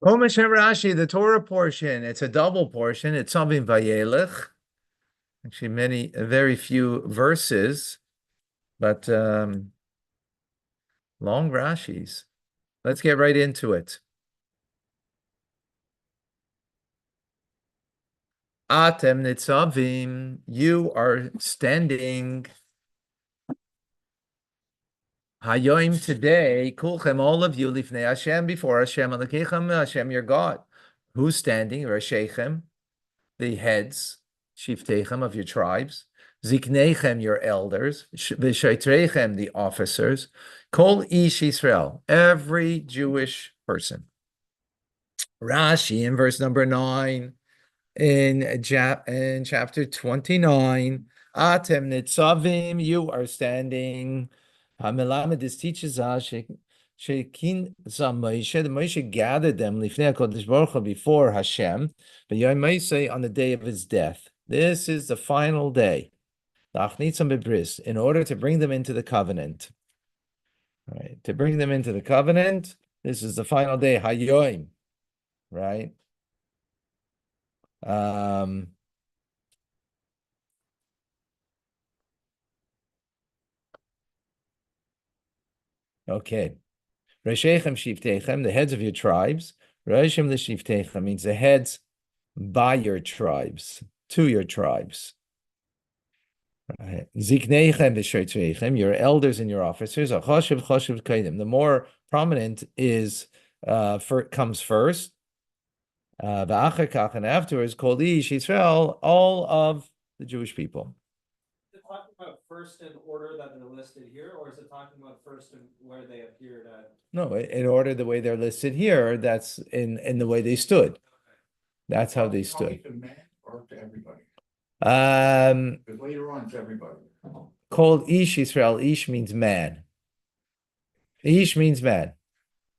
Chumash and Rashi, the Torah portion, it's a double portion. It's something Vayelech. Actually, very few verses, but long Rashis. Let's get right into it. Atem nitzavim, you are standing. Hayoim today, kulchem, all of you, lifnei Hashem, before Hashem, alakechem, Hashem, your God. Who's standing? Rashechem, the heads, shiftechem of your tribes, ziknechem, your elders, v'shaitrechem, the officers, kol ish Yisrael, every Jewish person. Rashi in verse number 9, in chapter 29, Atem nitzavim, you are standing. Hamelamed, this teaches us, Shekin Moshe, the Moshe gathered them Lifnei HaKadosh Baruch Hu, before Hashem, but Yom Moshe, on the day of his death. This is the final day, in order to bring them into the covenant. All right, to bring them into the covenant, this is the final day, Hayoim, right? Okay. Reshechem Shiftechem, the heads of your tribes. Reshim L'Shiftechem means the heads by your tribes, to your tribes. Zikneichem V'Shoitreichem, your elders and your officers. Achoshev Choshev Kaidim. The more prominent comes first. V'Acher Kach, and afterwards, Kol Ish Yisrael, all of the Jewish people. Is it talking about first in order that they're listed here, or is it talking about first in where they appeared at? No, in order the way they're listed here, that's in the way they stood. Okay. That's how they stood. To man or to everybody? Because later on, it's everybody. Called Ish Israel. Ish means man. Ish means man.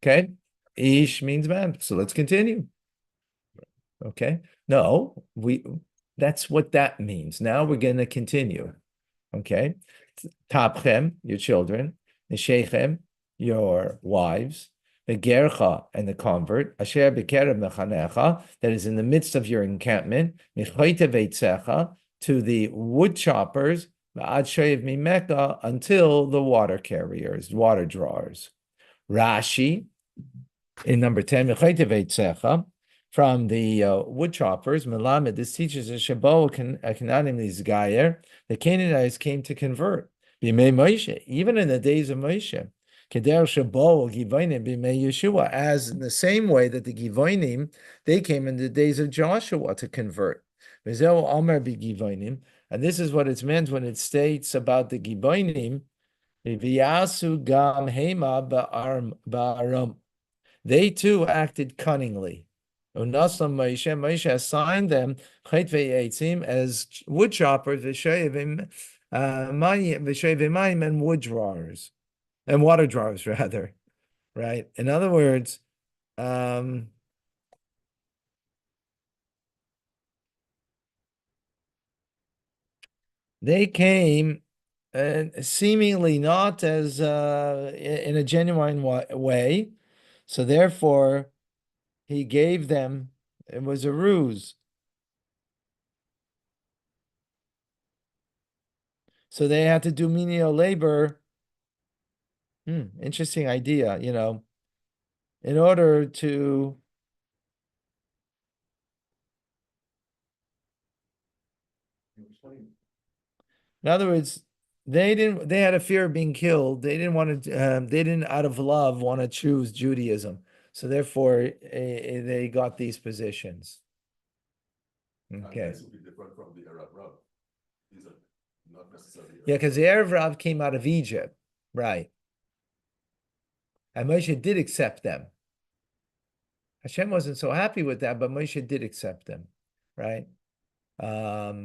Okay? Ish means man. So let's continue. Okay? No, that's what that means. Now we're going to continue. Okay? Tapchem, your children. Neshechem, your wives. The gercha, and the convert, asher bekerev mechanecha, that is in the midst of your encampment, michoite veitzecha, to the wood choppers, ma'ad shoyev mimeka, until the water carriers, water drawers. Rashi, in number 10, michoite veitzecha, from the wood choppers, melamed, this teaches a shabo kananim lizgayer, the Canaanites came to convert. B'mei Moshe, even in the days of Moshe. As in the same way that the Givonim, they came in the days of Joshua to convert. And this is what it's meant when it states about the Givonim, they too acted cunningly. Moshe assigned them as wood choppers, and wood drawers. And water drawers, rather, right? In other words, they came seemingly not as in a genuine way, so therefore he gave them, it was a ruse. So they had to do menial labor. Interesting idea, in order to in other words, they had a fear of being killed. They didn't want to, they didn't out of love want to choose Judaism. So therefore they got these positions. Okay. This will be different from the Arab Rab. These are not necessarily. Yeah, because the Arab Rab came out of Egypt, right? And Moshe did accept them. Hashem wasn't so happy with that, but Moshe did accept them, right? But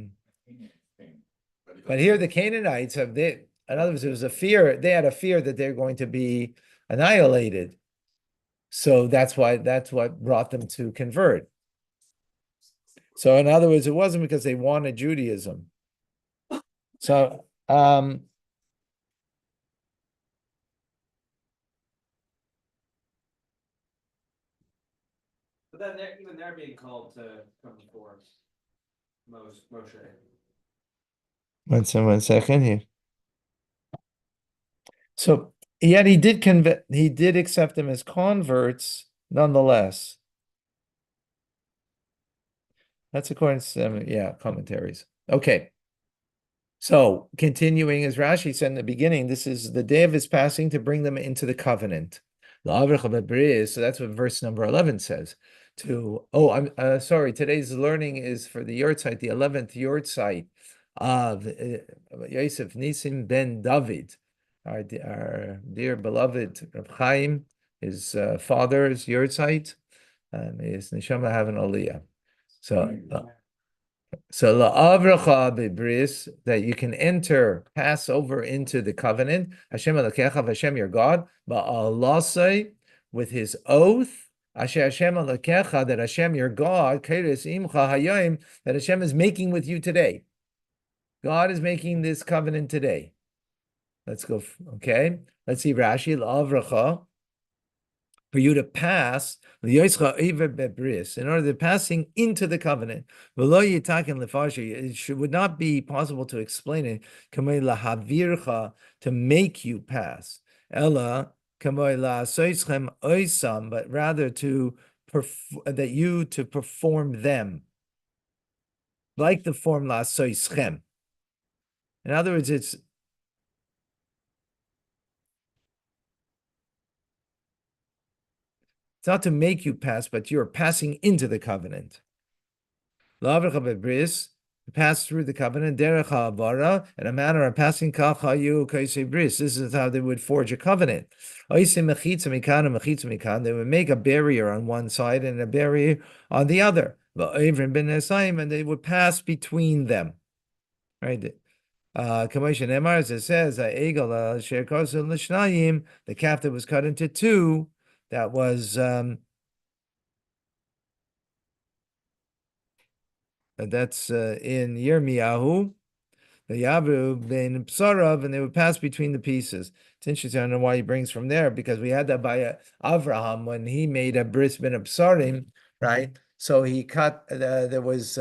here the Canaanites in other words, there was a fear, they had a fear that they're going to be annihilated. So that's what brought them to convert. So in other words, it wasn't because they wanted Judaism. So then they're being called to come before Moshe. One second here. So yet he did accept them as converts nonetheless. That's according to some, commentaries. Okay. So continuing as Rashi said in the beginning, this is the day of his passing to bring them into the covenant. So that's what verse number 11 says. I'm sorry, today's learning is for the Yortzeit, the 11th Yortzeit of Yosef Nisim ben David, our dear beloved Reb Chaim, his father's Yortzeit, and his neshama have an aliyah. So la'avracha bebris, that you can pass over into the covenant. Hashem alakecha, Hashem your God, ba'alasei, with His oath. Asher Hashem alakecha, that Hashem your God, keres imcha hayom, that Hashem is making with you today. God is making this covenant today. Let's go. Okay, let's see Rashi la'avracha. For you to pass, in order to passing into the covenant, it would not be possible to explain it, to make you pass, but rather to perform them, like the form la soischem. In other words, it's not to make you pass, but you're passing into the covenant. To pass through the covenant, in a manner of passing. This is how they would forge a covenant. They would make a barrier on one side and a barrier on the other. And they would pass between them. Right? As it says, the calf that was cut into two. That was that's in Yirmiyahu, the Yavu ben Psarav, and they would pass between the pieces. It's interesting. I don't know why he brings from there, because we had that by Avraham when he made a bris ben Psarim, right? So he cut. There was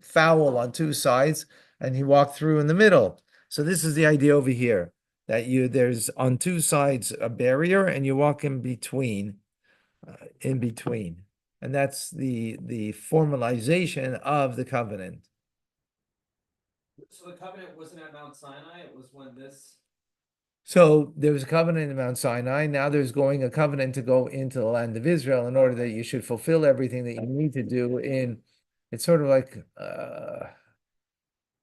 fowl on two sides, and he walked through in the middle. So this is the idea over here. That there's on two sides a barrier, and you walk in between, and that's the formalization of the covenant. So the covenant wasn't at Mount Sinai. It was when this. So there was a covenant in Mount Sinai. Now there's going a covenant to go into the land of Israel in order that you should fulfill everything that you need to do. It's sort of like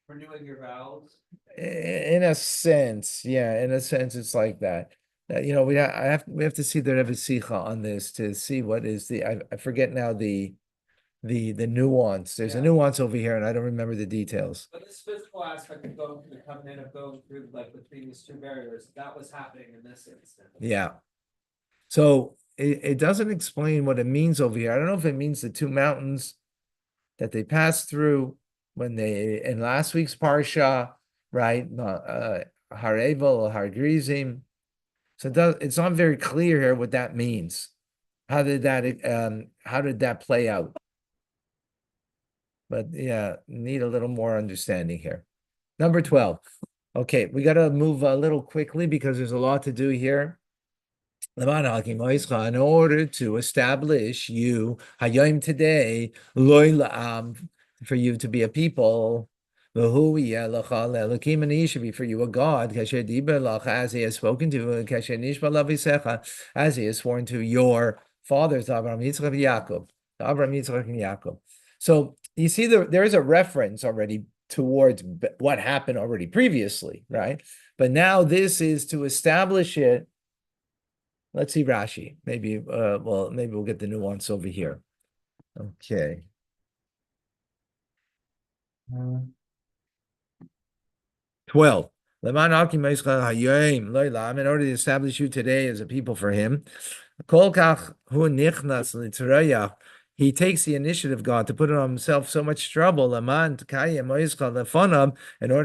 Renewing your vows. In a sense, it's like that. We have to see the Rebbe Sicha on this to see what is I forget now the nuance. There's a nuance over here, and I don't remember the details. But this physical aspect of going through the covenant, of going through between these two barriers, that was happening in this instance. Yeah. So it doesn't explain what it means over here. I don't know if it means the two mountains that they passed through when they in last week's parsha. Right, Har Evel or Har Grizim. So it's not very clear here what that means. How did that play out? But need a little more understanding here. Number 12. Okay, we got to move a little quickly because there's a lot to do here. In order to establish you, Hayom today, for you to be a people. Should be for you a God, as He has spoken to, as He has sworn to your fathers, Abraham, Yitzchak, and Yaakov. So you see, there is a reference already towards what happened already previously, right? But now this is to establish it. Let's see Rashi. Maybe we'll get the nuance over here. Okay. 12. In order to establish you today as a people for Him, He takes the initiative, God, to put on Himself so much trouble in order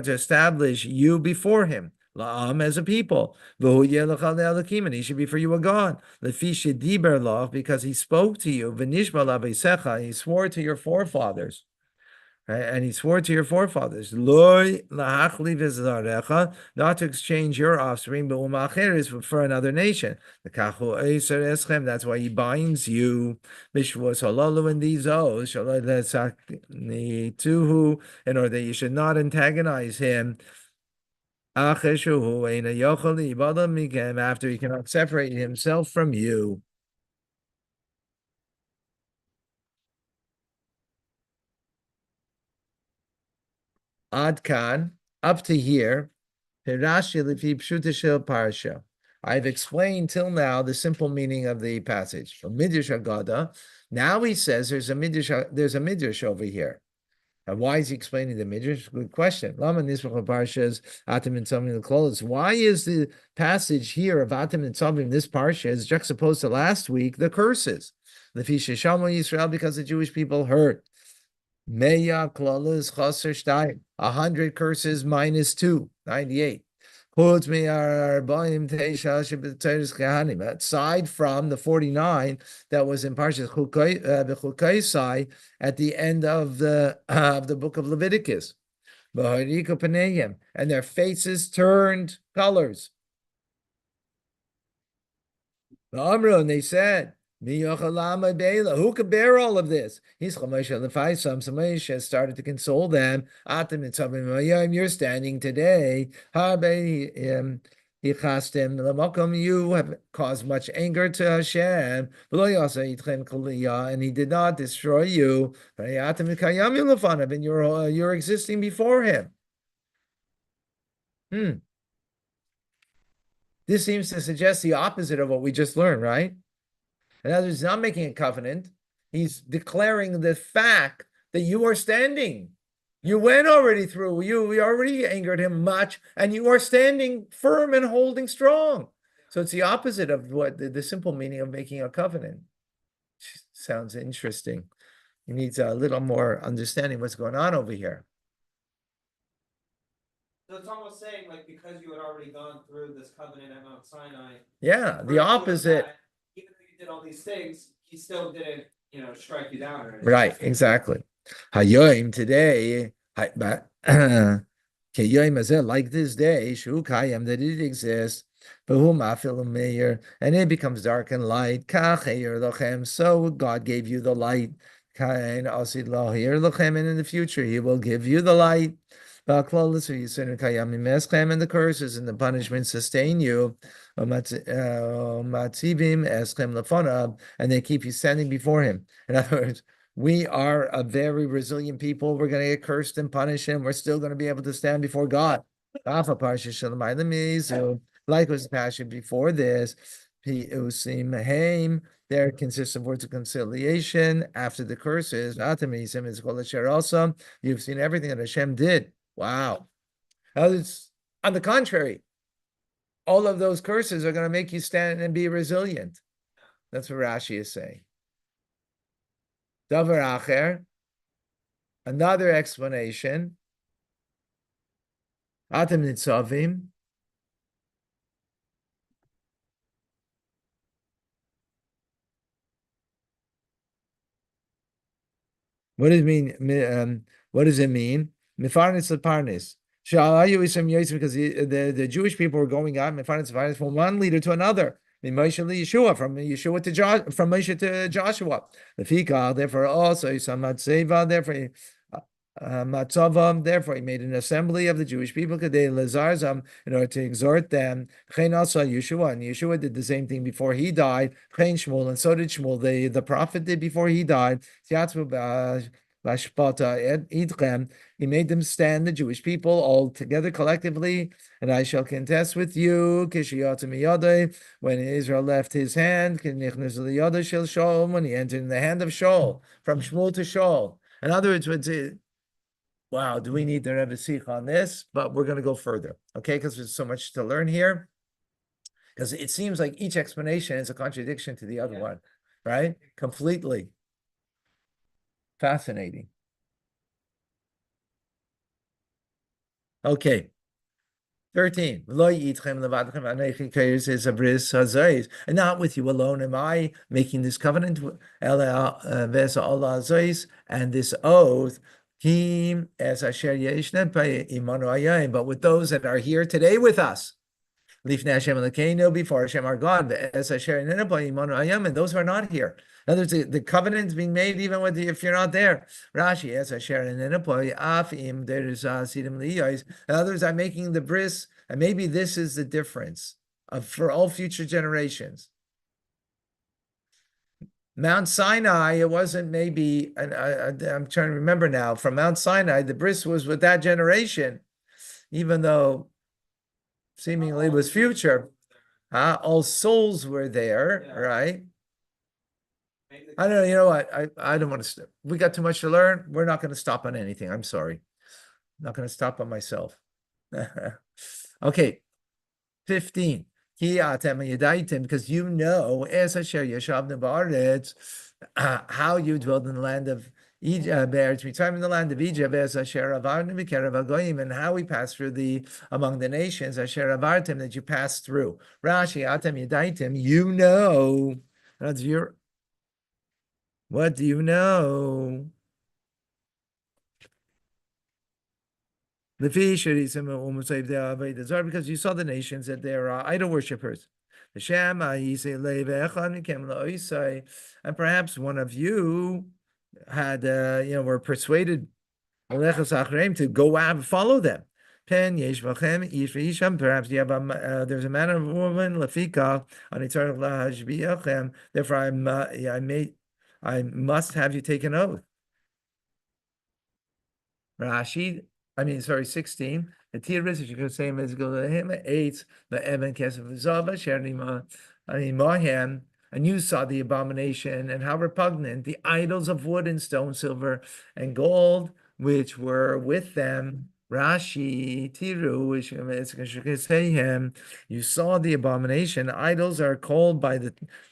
to establish you before Him. la'am as a people. V'hu yeh lecha le'elakim, and he should be for you a God. Lefi shediber lach, because he spoke to you. V'nishba l'aveisecha, he swore to your forefathers. Right? And he swore to your forefathers, Loi lahachli v'zarecha, not to exchange your offspring, but umacheres for another nation. The kachu eiser eschem, that's why he binds you. Mishvos halalu in these oaths, shaloi tuhu, in order that you should not antagonize him. After he cannot separate himself from you. Adkan, up to here, Parsha. I've explained till now the simple meaning of the passage. From Midrash Agada, now he says there's a midrash over here. And why is he explaining the midrash? Good question. Why is the passage here of Atim and Tzavim, this parsha, is juxtaposed to last week, the curses? Because the Jewish people heard. 100 curses minus 2, 98. Aside from the 49 that was in Parshas Chukaisai at the end of the book of Leviticus. And their faces turned colors. And they said, who could bear all of this? Moshe started to console them. You're standing today. You have caused much anger to Hashem, and he did not destroy you. And you're existing before him. This seems to suggest the opposite of what we just learned, right? In other words, he's not making a covenant. He's declaring the fact that you are standing. You went already through. We already angered him much, and you are standing firm and holding strong. So it's the opposite of what the simple meaning of making a covenant. Sounds interesting. He needs a little more understanding what's going on over here. So it's almost saying, like, because you had already gone through this covenant at Mount Sinai. Yeah, the opposite. Even though you did all these things, he still didn't, strike you down or anything. Right, exactly. Hayoim today, like this day, Shukayim, that it exists, and it becomes dark and light. So God gave you the light. And in the future, He will give you the light. And the curses and the punishment sustain you, and they keep you standing before him. In other words, we are a very resilient people. We're going to get cursed and punished, and we're still going to be able to stand before God. Like was the passage before this, there consists of words of conciliation after the curses. You've seen everything that Hashem did. Wow. On the contrary, all of those curses are going to make you stand and be resilient. That's what Rashi is saying. Davar acher, another explanation. Atem nitzavim. What does it mean? What does it mean? Mifarnis leparnis. Because the Jewish people were going out from one leader to another. From Yeshua to Joshua. Therefore also therefore Matzava, therefore he made an assembly of the Jewish people in order to exhort them. And Yeshua did the same thing before he died. And so did Shmuel, the prophet did before he died. He made them stand, the Jewish people, all together collectively, and I shall contest with you. When Israel left his hand, when he entered in the hand of Shaul, from Shmuel to Shaul. In other words, wow, do we need to have a sikh on this? But we're going to go further, okay? Because there's so much to learn here. Because it seems like each explanation is a contradiction to the other one, right? Completely. Fascinating. Okay. 13. Lo yitchem levadchem anechi keiros is a bris hazayis. And not with you alone am I making this covenant. Ela vesa Allah hazayis, and this oath. Kim as asher yeshne imanu ayayim. But with those that are here today with us. Lifnei Hashem Elokeinu, before Hashem our God, as asher imanu ayayim, and those who are not here. In other words, the covenant is being made even with if you're not there. Rashi, as I share in Afim, there is Sidim Liyos. In other words, I'm making the bris, and maybe this is the difference for all future generations. Mount Sinai, it wasn't maybe, and I'm trying to remember now, from Mount Sinai, the bris was with that generation, even though seemingly it was future. All souls were there, Yeah. right? I don't know. You know what? I don't want to. We got too much to learn. We're not going to stop on anything. I'm sorry. I'm not going to stop on myself. Okay. 15. Because you know, as Asher Yashavna Ba'aretz, how you dwelled in the land of Egypt, in the land of Egypt, as Asher Avarnu B'kerev Hagoyim, and how we passed through among the nations, Asher Avartim, that you passed through. Rashi, Atem Yedaitim, you know. That's your. What do you know? Because you saw the nations that they're idol worshippers. And perhaps one of you had, were persuaded to go out and follow them. Perhaps you have there's a man or woman, therefore I must have you take an oath. Rashi, 16. The Tiris, which you could say is go to him, 8. The Evan Kesef Zava, Mohem, and you saw the abomination and how repugnant the idols of wood and stone, silver, and gold, which were with them. Rashi, Tiru, which you say him, you saw the abomination. Idols are called by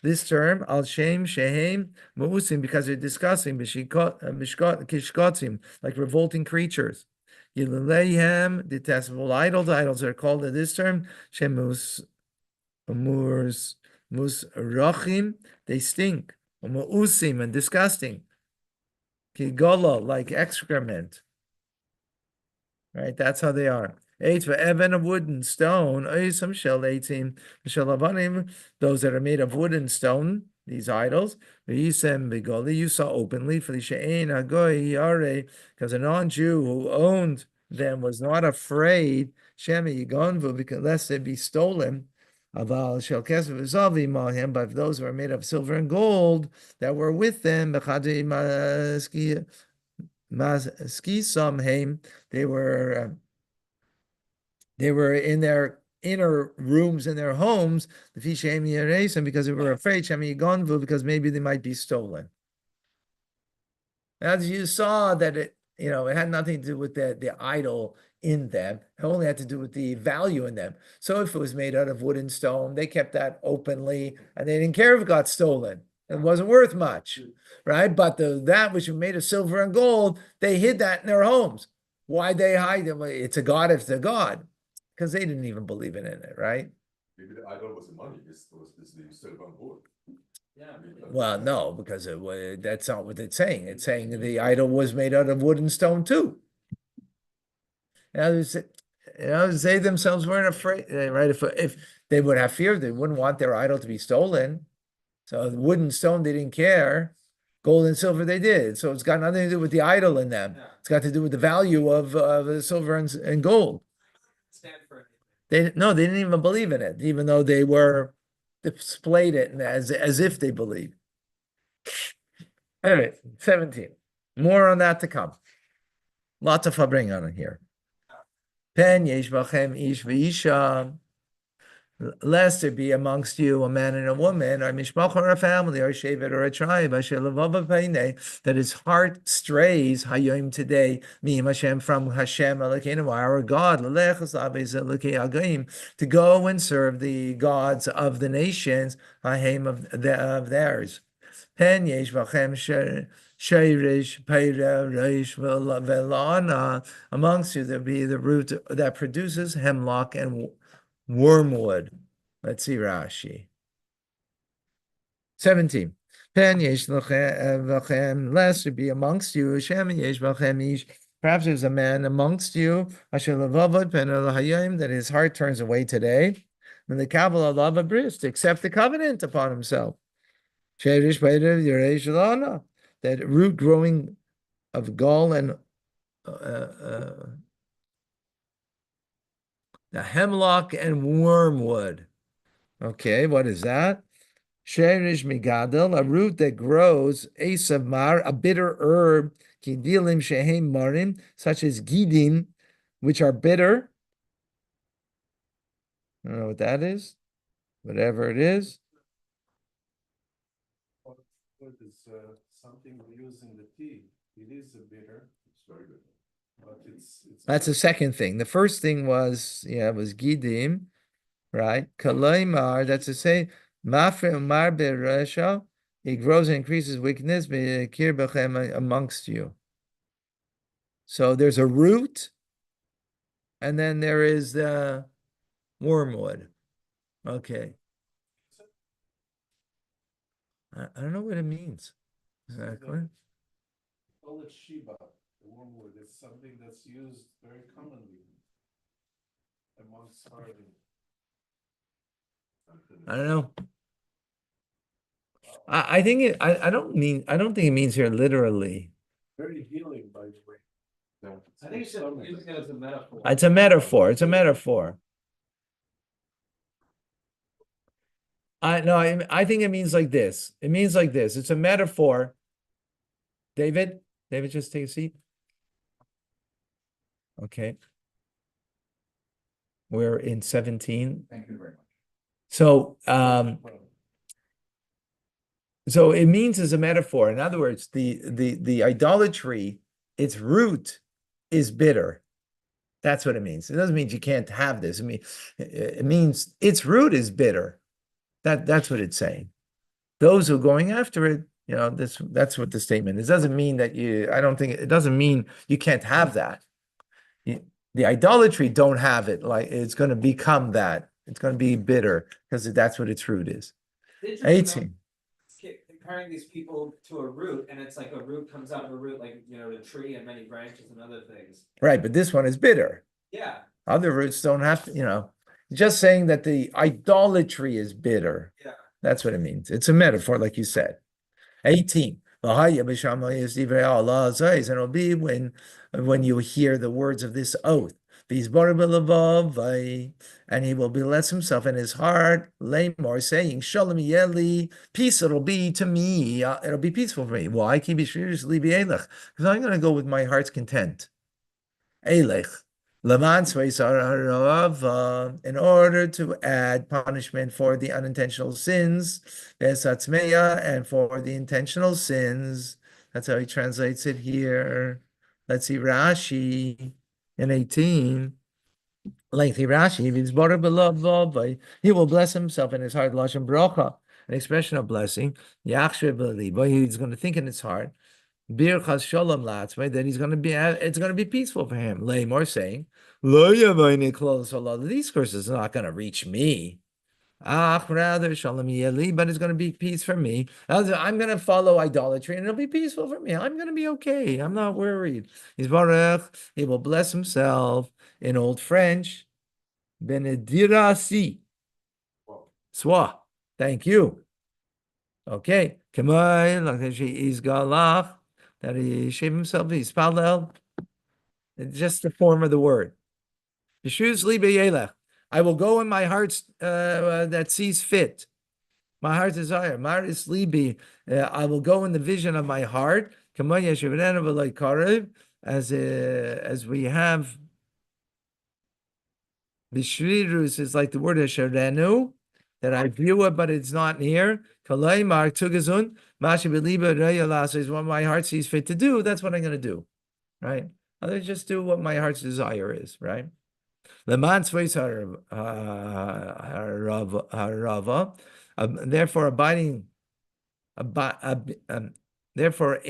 this term, Al Shem, Shehem, Mausim, because they're disgusting, Kishkotzim, like revolting creatures. Yiluleihem, detestable idols. Idols are called in this term, Shemus, Musrachim, they stink. Mausim, and disgusting. Kigolo, like excrement. Right, that's how they are. 8 for Evan of wood and stone. 18 those that are made of wood and stone, these idols. You saw openly for the because a non-Jew who owned them was not afraid, because lest they be stolen. But those who are made of silver and gold that were with them, they were in their inner rooms in their homes, because they were afraid, because maybe they might be stolen. As you saw that it had nothing to do with the idol in them. It only had to do with the value in them. So if it was made out of wood and stone, they kept that openly, and they didn't care if it got stolen. It wasn't worth much, right? But that which was made of silver and gold, they hid that in their homes. Why they hide it? It's a god if it's a god, because they didn't even believe in it, right? Maybe the idol was the money. This the silver and gold. Yeah. Well, no, because that's not what it's saying. It's saying the idol was made out of wood and stone too. They themselves weren't afraid, right? If they would have fear, they wouldn't want their idol to be stolen. So wood and stone, they didn't care. Gold and silver, they did. So it's got nothing to do with the idol in them. Yeah. It's got to do with the value of the silver and gold. Stand for anything. They didn't even believe in it, even though they displayed it as if they believed. Anyway, 17. More on that to come. Lots of fabring on here. Pen yesh bachem ish v'isha. Lest there be amongst you a man and a woman, or mishpach, or a family, or a shevet, or a tribe, that his heart strays hayom today, Hashem, from Hashem Elokeinu, our God, to go and serve the gods of the nations, of theirs. Pen yesh v'chem sheirish peira reish velana. Amongst you there be the root that produces hemlock and wormwood. Let's see Rashi. 17. Pen yesh v'chem, lest there be amongst you Shem yesh v'chem ish. Perhaps there's a man amongst you asher levavot pen elahayim, that his heart turns away today, and the kabbalah lava bris, to accept the covenant upon himself. Sheirish peira reish velana, that root growing of gall and the hemlock and wormwood. Okay, what is that? Sheirish migadel, a root that grows, esav mar, a bitter herb, kidilim shehem marim, such as gidim, which are bitter. I don't know what that is. Whatever it is. What is something we use in the tea? It is a bitter. It's very good. But it's That's the second thing. The first thing was, was gidim, right? Kalaimar, that's to say, mafre mar beresha, it grows and increases wickedness bekir bechem, amongst you. So there's a root, and then there is the wormwood. Okay. I don't know what it means exactly. call it Shiba, the wormwood. It's something that's used very commonly amongst hardening. I don't know. I think it. I don't think it means here literally. Very healing, by the way. Yeah. I think it's just using it as a metaphor. It's a metaphor. It's a metaphor. I think it means like this. It means like this. It's a metaphor. David, just take a seat. Okay. We're in 17. Thank you very much. So so it means as a metaphor. In other words, the idolatry, its root is bitter. That's what it means. It doesn't mean you can't have this. I mean, it means its root is bitter. That's what it's saying. Those who are going after it, that's what the statement is. It doesn't mean that it doesn't mean you can't have that. The idolatry don't have it. Like it's going to become that. It's going to be bitter because that's what its root is. 18. Comparing these people to a root, and it's like a root comes out of a root, like the tree and many branches and other things. Right, but this one is bitter. Yeah. Other roots don't have to, just saying that the idolatry is bitter. Yeah. That's what it means. It's a metaphor, like you said. 18. And it'll be when you hear the words of this oath. And he will bless himself in his heart, lamor, saying, Shalom yeli, peace it'll be to me. It'll be peaceful for me. Why? Because I'm going to go with my heart's content. Elech. In order to add punishment for the unintentional sins, and for the intentional sins. That's how he translates it here. Let's see Rashi in 18. Lengthy Rashi, he will bless himself in his heart, lashon bracha, an expression of blessing. He's going to think in his heart. Birchas Shalom Latzmei, that it's going to be peaceful for him. Lamor saying, these curses are not going to reach me. Rather Shalom Yeli, but it's going to be peace for me. I'm going to follow idolatry, and it'll be peaceful for me. I'm going to be okay. I'm not worried. He's Baruch. He will bless himself in Old French. Benedirasi. Swa. Thank you. Okay. Kamai, like she is galach. That he shaved himself, he's palel. It's just the form of the word. I will go in my heart's that sees fit. My heart's desire. Maris libi. I will go in the vision of my heart. As we have. Bishrirus is like the word esherenu, that I view it, but it's not near. Kalaymar tugazun. Is what my heart sees fit to do. That's what I'm going to do, right? I'll just do what my heart's desire is, right? Therefore, abiding Therefore,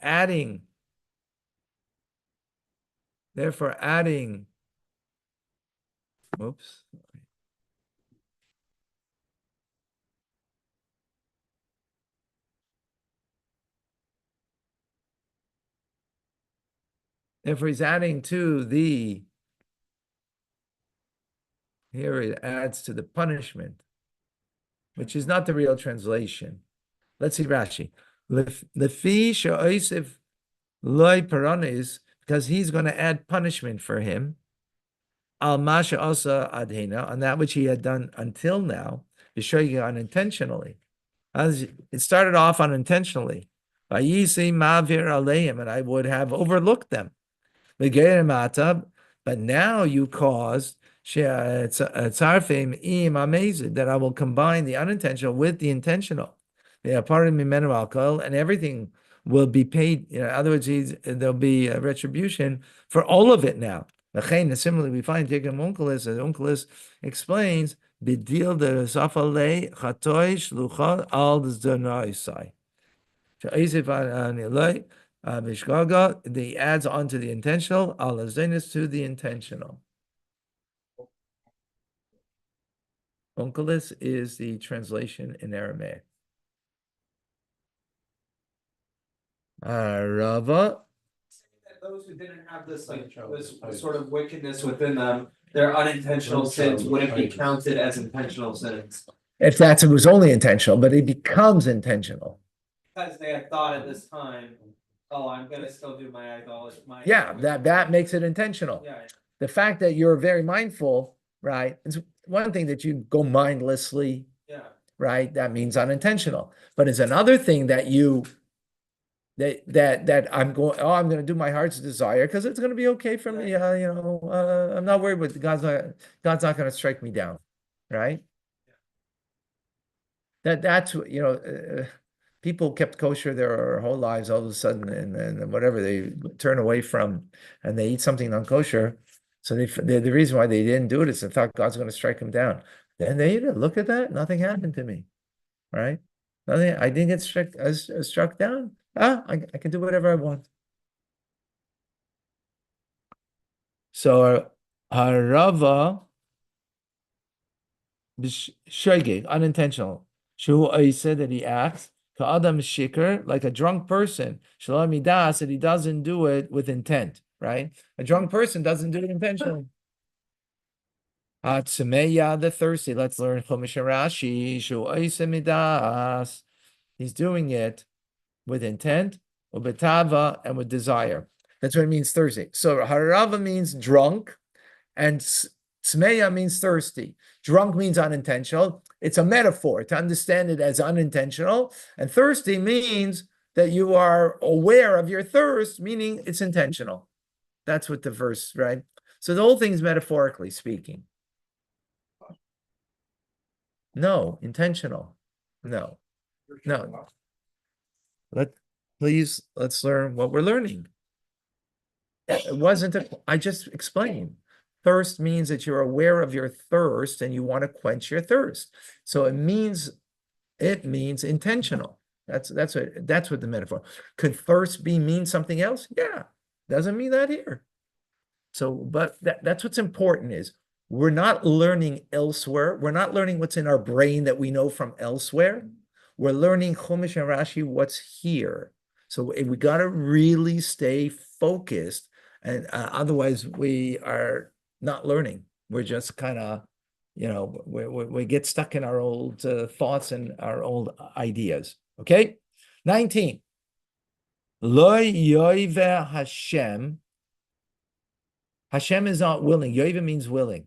adding. Oops. Therefore, he's adding to the. Here it adds to the punishment, which is not the real translation. Let's see Rashi. Lefi she'oisif loy paranis, because he's going to add punishment for him. Al masha asa adhena, on that which he had done until now, yishoyga unintentionally. As it started off unintentionally. Vayisi mavir aleim, and I would have overlooked them. But now you caused that I will combine the unintentional with the intentional. They are part of mimenum alcohol, and everything will be paid. In other words, there'll be a retribution for all of it now. Similarly, we find Tigam Unkelis, as Unkelis explains, Bidil de Safale Chatoy Shlucha al Zdonaisai. The adds on to the intentional, al to the intentional. Onkelos is the translation in Aramaic. Rava. Those who didn't have this this sort of wickedness within them, their unintentional sins wouldn't be counted as intentional sins. If it was only intentional, but it becomes intentional. Because they had thought at this time, oh, I'm gonna still do my idolatry. Yeah, that makes it intentional. Yeah. The fact that you're very mindful, right? It's one thing that you go mindlessly, Yeah. right? That means unintentional. But it's another thing that I'm going to do my heart's desire because it's going to be okay for me. I'm not worried with God's not going to strike me down, right? That's people kept kosher their whole lives. All of a sudden, and whatever they turn away from, and they eat something non-kosher. So the reason why they didn't do it is they thought God's going to strike them down. Then they ate it. Look at that. Nothing happened to me, right? Nothing. I didn't get struck down. I can do whatever I want. So harava b'shogeg, unintentional. Shu said that he acts ka'adam shikr, like a drunk person. Shalom midas, that he doesn't do it with intent, right? A drunk person doesn't do it intentionally. Atsumeya, the thirsty. Let's learn Chumash and Rashi. Shu midas. He's doing it with intent, with betava, and with desire. That's what it means thirsty. So harava means drunk, and tzmeya means thirsty. Drunk means unintentional. It's a metaphor to understand it as unintentional. And thirsty means that you are aware of your thirst, meaning it's intentional. That's what the verse, right? So the whole thing is metaphorically speaking. No, intentional. No. Let's learn what we're learning. It wasn't I just explained. Thirst means that you're aware of your thirst and you want to quench your thirst. So it means intentional. That's what the metaphor. Could thirst mean something else? Yeah. Doesn't mean that here. So, but that's what's important is we're not learning elsewhere. We're not learning what's in our brain that we know from elsewhere. We're learning Chumash and Rashi what's here. So we got to really stay focused, and otherwise we are not learning. We're just kind of, we get stuck in our old thoughts and our old ideas. Okay, 19. Lo yoive Hashem. Hashem is not willing. Yoive means willing.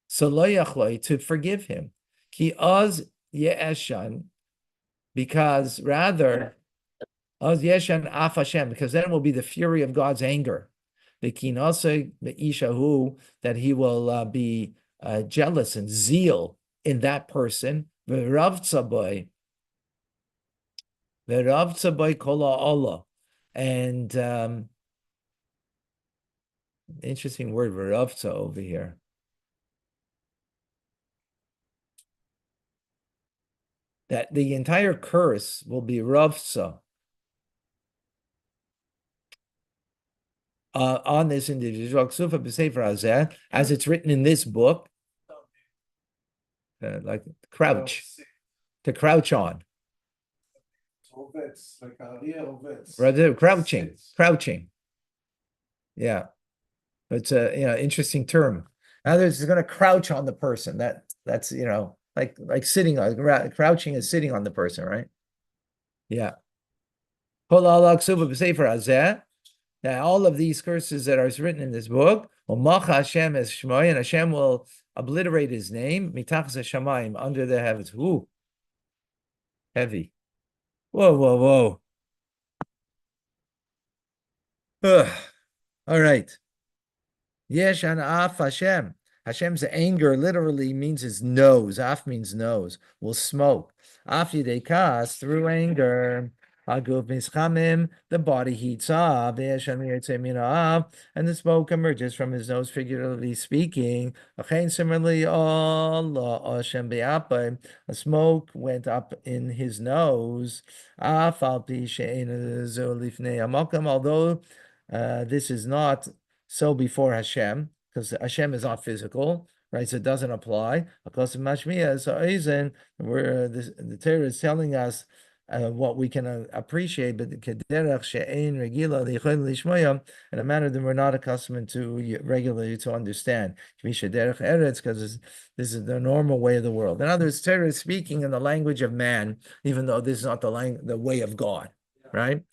So lo yachloi, to forgive him. Ki oz ye'eshan, because rather oz ye'eshan af Hashem, because then it will be the fury of God's anger. The kinase ishahu, that he will be jealous and zeal in that person. V'rav tzaboy kola Allah, and interesting word v'ravtza over here. that the entire curse will be ravsa on this individual, ksufa b'sefer hazeh, as it's written in this book, like crouch, to crouch on. Rather crouching. Yeah, it's a interesting term. In other words, it's going to crouch on the person. That's like sitting on crouching is sitting on the person, right? Yeah. Now, all of these curses that are written in this book, Hashem is Shmoy, and Hashem will obliterate his name, mitachas hashamayim, under the heavens. Ooh, heavy. Whoa. Ugh. All right. Yesh an af Hashem. Hashem's anger literally means his nose. Af means nose. Will smoke. Af yidekas, through anger. Aguf mischamim, the body heats up. Yesh an af, and the smoke emerges from his nose, figuratively speaking. Achein, similarly, Allah Hashem be'apay, a smoke went up in his nose. Af al pi she'ein zo lifnei hamakam, although this is not so before Hashem, because Hashem is not physical, right? So it doesn't apply. Because Mashmiya, so Eisen, where the Torah is telling us what we can appreciate, but in a manner that we're not accustomed to regularly to understand. Because this is the normal way of the world. In other words, Torah is speaking in the language of man, even though this is not the way of God, right?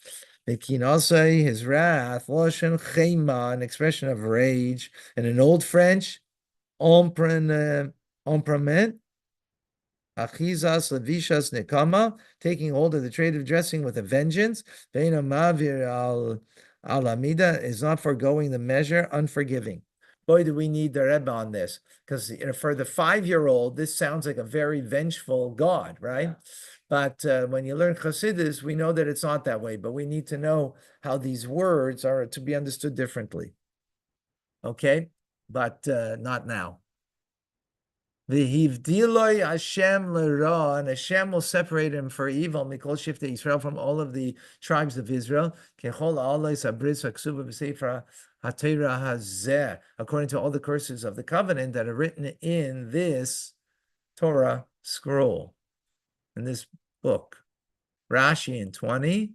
Mekinasai, his wrath, loshen chema, an expression of rage, and in Old French, emprement, achizas levishas nekama, taking hold of the trade of dressing with a vengeance. Veina mavir al alamida is not foregoing the measure, unforgiving. Boy, do we need the Rebbe on this, because for the 5-year-old, this sounds like a very vengeful God, right? But when you learn Chassidus, we know that it's not that way, but we need to know how these words are to be understood differently. Okay? But not now. V'hivdiloi Hashem l'ra, and Hashem will separate him for evil, mikol shiftei Israel, from all of the tribes of Israel, kechol ha'olos habris ha'ksuva b'sefer ha'torah hazeh, according to all the curses of the covenant that are written in this Torah scroll. In this book. Rashi in 20.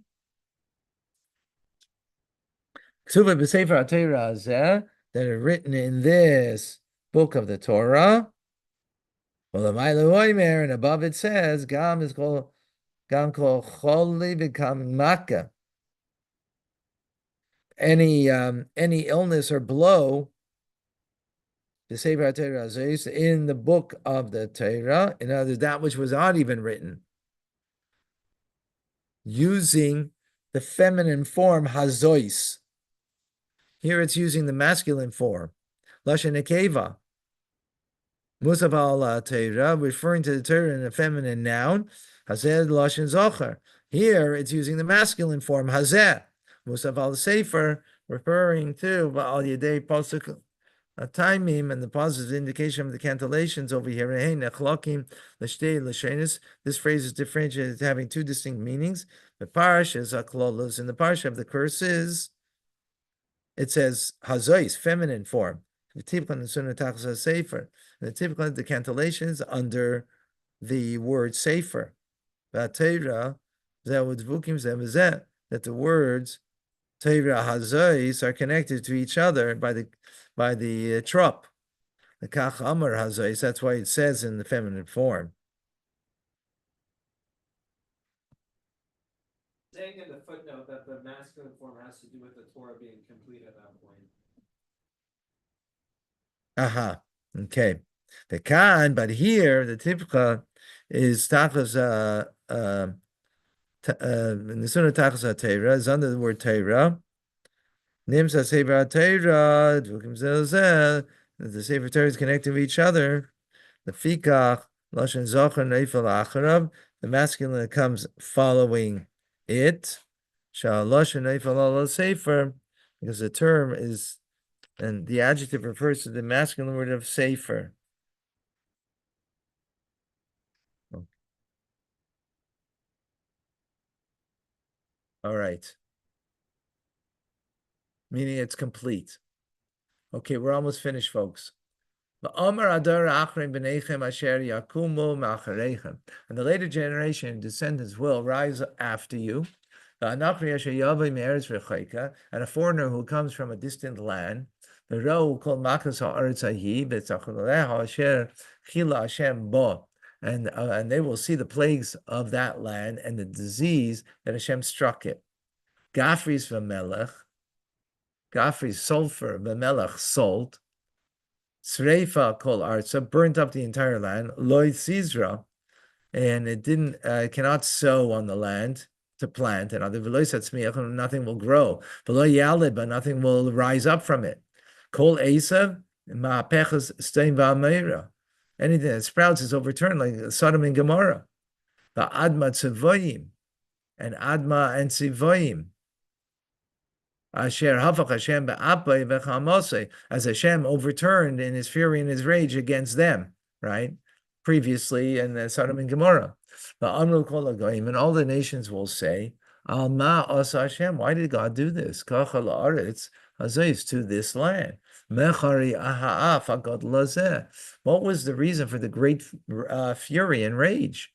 Ksuva b'sefer HaTorah hazeh, that are written in this book of the Torah. And above it says, Gam is called Gam kol choli become maka. Any illness or blow, the Sefer HaTorah hazeh, in the book of the Torah, in other words, that which was not even written, using the feminine form hazois. Here it's using the masculine form, lashon nekeva. Musaf al Torah, referring to the Torah in a feminine noun, hazeh lashon zocher. Here it's using the masculine form hazeh. Musaf al Sefer, referring to al yedei pasuk taimim, and the positive indication of the cantillations over here. This phrase is differentiated, having two distinct meanings. The parish is aklolos. In the parish of the curses, it says hazois, feminine form. The typical the cantillations under the word sefer. That the words Torah hazois are connected to each other by the trop. The kach amar hazois. That's why it says in the feminine form. Saying in the footnote that the masculine form has to do with the Torah being complete at that point. Aha. Okay. The kan, but here the typical is tachas nisuna tachas Torah is under the word Torah. Nimsa sefer Torah, dvukim zelzeh. The sefer Torah is connected to each other. The fikach lashon zocher neifel acharav. The masculine comes following it. Shal lashon neifel ala sefer, because the term is, and the adjective refers to the masculine word of sefer. All right. Meaning it's complete. Okay, we're almost finished, folks. And the later generation, descendants will rise after you. And a foreigner who comes from a distant land, and they will see the plagues of that land and the disease that Hashem struck it. Gafris v'melech, Gafris sulfur, v'melech salt, Sreifa kol arza, burnt up the entire land, loy sizra, and it didn't cannot sow on the land to plant, and nothing will grow. But nothing will rise up from it. Kol esav ma'apechas stein va'meira. Anything that sprouts is overturned, like Sodom and Gomorrah. The adma tzivoyim and adma and tzivoyim. Asher hafach Hashem be'apay v'chamosei, as Hashem overturned in his fury and his rage against them, right? Previously in the Sodom and Gomorrah. Amru kol hagoyim, and all the nations will say, Al ma asa Hashem, why did God do this? Kacha la'aretz hazayis, to this land. Mechari aha'af agad lazeh. What was the reason for the great fury and rage?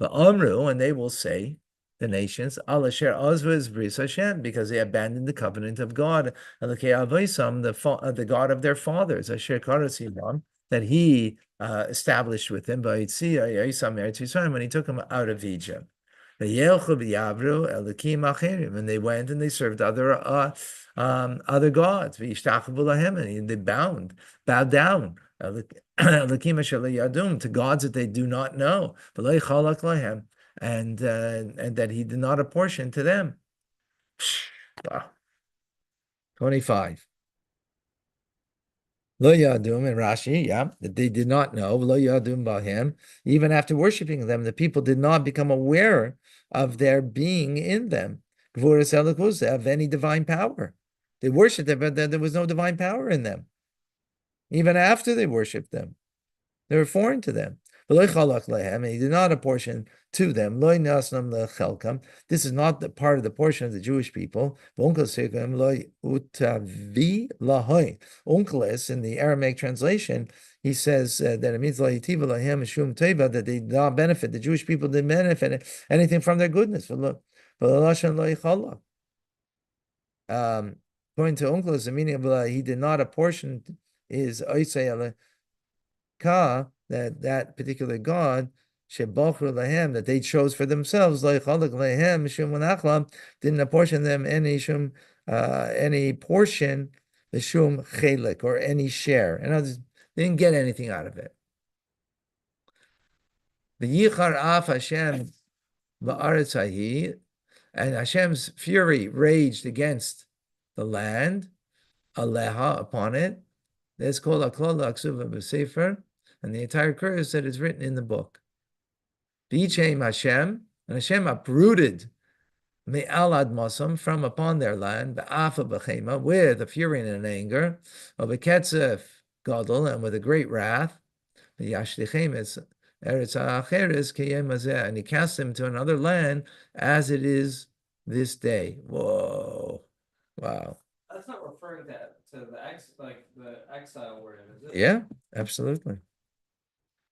Amru, and they will say, the nations, Al asher azvaz bris Hashem, because they abandoned the covenant of God, the God of their fathers, asher karasimam, that he established with them when he took them out of Egypt. And they went and they served other gods. And they bowed down to gods that they do not know. And that he did not apportion to them. Wow. 25. Lo yadum and Rashi, that they did not know. Lo yadum b'hem. Even after worshiping them, the people did not become aware of their being in them. Of any divine power. They worshipped them, but there was no divine power in them. Even after they worshipped them, they were foreign to them. And he did not apportion to them. This is not the part of the portion of the Jewish people. Unkelis, in the Aramaic translation, he says that it means that they did not benefit. The Jewish people didn't benefit anything from their goodness. According to Unkelis, the meaning of he did not apportion is that particular God that they chose for themselves, didn't apportion them any portion, the shum chelik, or any share. In other words, they didn't get anything out of it. The yichar af Hashem ba'aretz, and Hashem's fury raged against the land, aleha, upon it. There's called aklol aksuva b'sefer, and the entire curse that is written in the book. V'yichem Hashem, and Hashem uprooted me'al admasam, from upon their land, ba'afa b'chema, with a fury and an anger, of a ketzef gadol, and with a great wrath, v'yashlichem eretz ha'acheres k'yem hazeh, and he cast them to another land as it is this day. Whoa, wow. That's not referring to the exile word, is it? Yeah, absolutely.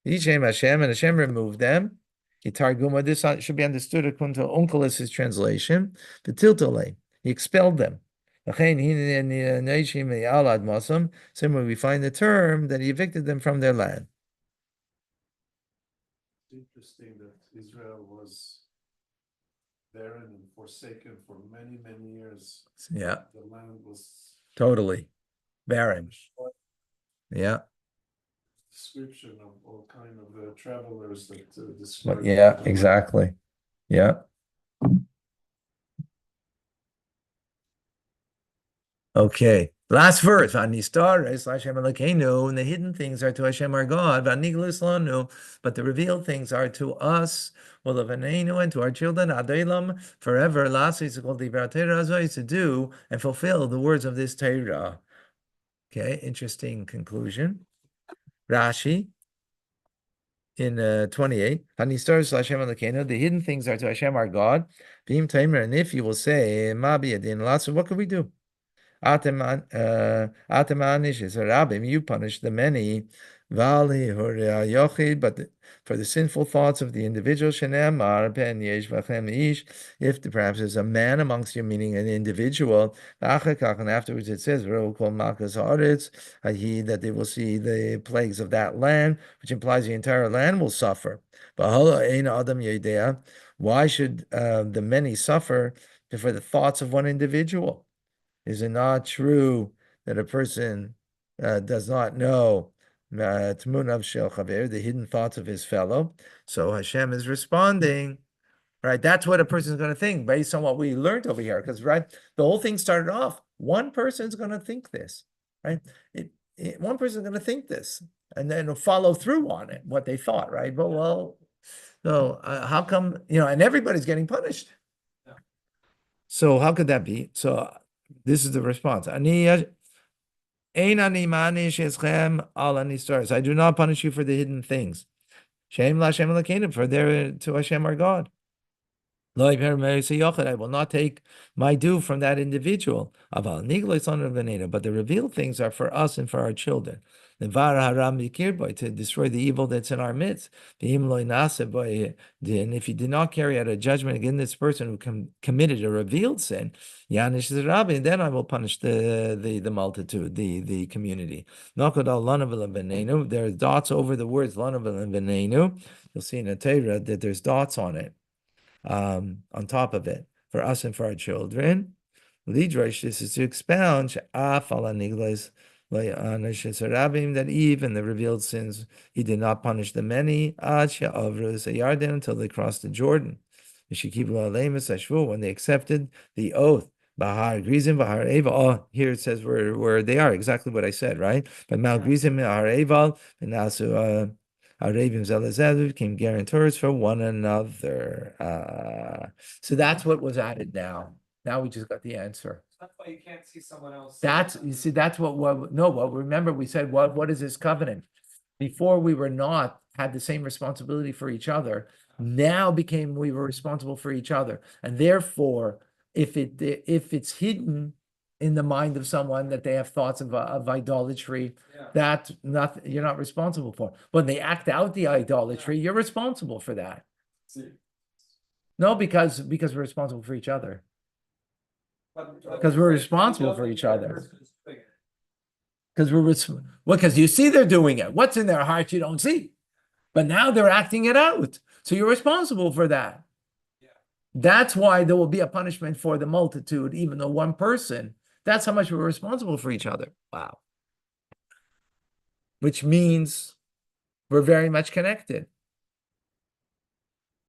Yichem Hashem, and Hashem removed them. Targuma, this should be understood according to Unkelis' translation. The Tiltole, he expelled them. Similarly, we find the term that he evicted them from their land. It's interesting that Israel was barren and forsaken for many, many years. Yeah. The land was totally barren. Yeah. Description of all kind of travelers that describe. Yeah, exactly. Yeah. Okay. Last verse. And the hidden things are to Hashem our God, but the revealed things are to us, and to our children, forever, to do and fulfill the words of this Torah. Okay, interesting conclusion. Rashi. in 28. Hanistar Hashem Elokeinu, the hidden things are to Hashem our God. V'im Taimer, and if you will say, Ma biyadin latsu, what can we do? Atemanish is a rabbim, you punish the many, Vali yochid, but for the sinful thoughts of the individual, Shenemar ben yesh v'chem ish, if perhaps there's a man amongst you, meaning an individual, and afterwards it says, that they will see the plagues of that land, which implies the entire land will suffer. Why should the many suffer for the thoughts of one individual? Is it not true that a person does not know the hidden thoughts of his fellow? So Hashem is responding, right? That's what a person is going to think based on what we learned over here. Because, right, the whole thing started off, one person is going to think this, right? One person is going to think this and then follow through on it, what they thought, right? But, well, so how come, and everybody's getting punished. Yeah. So how could that be? So this is the response. I do not punish you for the hidden things. Shame Lashem Elokeinu, for there to Hashem our God. I will not take my due from that individual. But the revealed things are for us and for our children. To destroy the evil that's in our midst. And if you did not carry out a judgment against this person who committed a revealed sin, then I will punish the multitude, the community. There's dots over the words You'll see in the Torah that there's dots on it. On top of it, for us and for our children. Lidrash, this is to expound that even the revealed sins, he did not punish the many until they crossed the Jordan. When they accepted the oath. Bahar Grizim, Bahar Eval. Oh, here it says where they are, exactly what I said, right? But Mal Grizim, Bahar Eval, and also Arabim Zelazelu became guarantors for one another. So that's what was added now. Now we just got the answer. That's why you can't see someone else. That's remember we said what is this covenant? Before we were not had the same responsibility for each other. Now we were responsible for each other. And therefore, if it's hidden in the mind of someone that they have thoughts of idolatry, you're not responsible for. When they act out the idolatry, you're responsible for that. No, because we're responsible for each other. Because we're responsible for each other. Because you see they're doing it. What's in their heart you don't see. But now they're acting it out. So you're responsible for that. That's why there will be a punishment for the multitude, even though one person. That's how much we're responsible for each other. Wow. Which means we're very much connected.